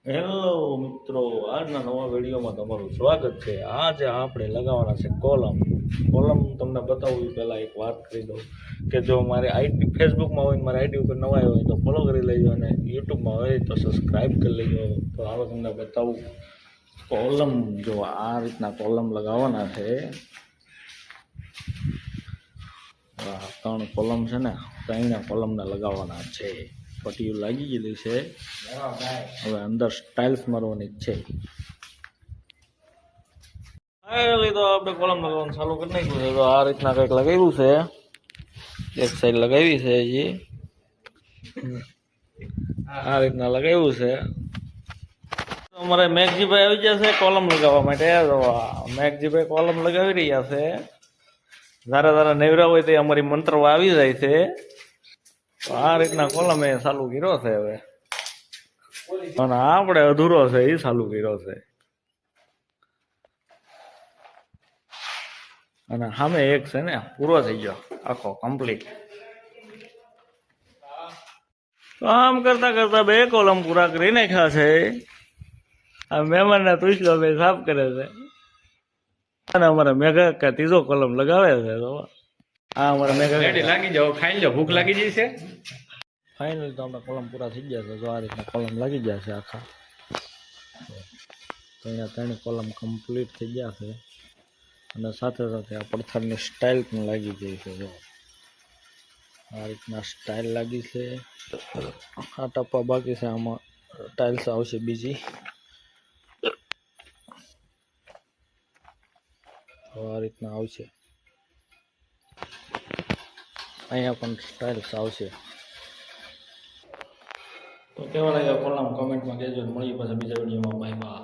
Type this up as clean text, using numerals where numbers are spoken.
Hello મિત્રો, આજના નવા વિડીયોમાં તમારું સ્વાગત છે. આજે આપણે લગાવવાના છે કોલમ. કોલમ તમને બતાવવું પહેલાં એક વાત કરી દઉં કે જો મારી આઈડી ફેસબુકમાં હોય ને મારી આઈડી ઉપર નવા હોય તો ફોલો કરી લેજો, અને યુટ્યુબમાં હોય તો સબસ્ક્રાઈબ કરી લેજો. તો હાલો તમને બતાવું કોલમ. જો આ રીતના કોલમ લગાવવાના છે. ત્રણ કોલમ છે ને, ત્રણે કોલમને લગાવવાના છે. પટ્ટીઓ લાગી ગયેલી છે, હવે અંદર સ્ટાઇલ્સ મારવાની જ છે. તો આપણે કોલમ લગાવવાનું ચાલુ કરી નાખ્યું છે. તો આ રીતના કંઈક લગાવ્યું છે, એક સાઈડ લગાવી છે હજી. આ રીતના લગાવ્યું છે. અમારે મેઘજીભાઈ આવી ગયા છે કોલમ લગાવવા માટે. તો મેઘજીભાઈ કોલમ લગાવી રહ્યા છે. ધારા ધારા નેવરા હોય તો અમારી મંત્ર આવી જાય છે. તો આ રીતના કોલમ એ ચાલુ કર્યો છે હવે, અને આપણે અધૂરો છે એ ચાલુ કર્યો છે. અને સામે એક છે ને પૂરો થઈ ગયો આખો કમ્પ્લીટ. તો આમ કરતા કરતા બે કોલમ પૂરા કરી નાખ્યા છે. આ મહેમાનને તુસલો બે સાફ કરે છે, અને અમારે મેઘા કે ત્રીજો કોલમ લગાવે છે. તો આ અમારે મેઘા લાગી જાઓ, ખાઈ લો, ભૂખ લાગી જઈ છે. ફાઇનલ તો આપણે કોલમ પૂરા થઈ ગયા છે. જો આ રીતના કોલમ લાગી ગયા છે આખા. તો અહીંયા ત્રણ કોલમ કમ્પ્લીટ થઈ ગયા છે, અને સાથે સાથે આ પથ્થરની સ્ટાઇલ પણ લાગી ગઈ છે. જો આ રીતના સ્ટાઇલ લાગી છે. આ ટપ્પા બાકી છે, આમાં ટાઇલ્સ આવશે બીજી. તો આ રીતના આવશે, અહીંયા પણ સ્ટાઇલ્સ આવશે. તો કેવા લાગ્યા કોલમ કમેન્ટમાં કહેજો. મળીએ પાછા બીજા વિડીયોમાં. Bye bye.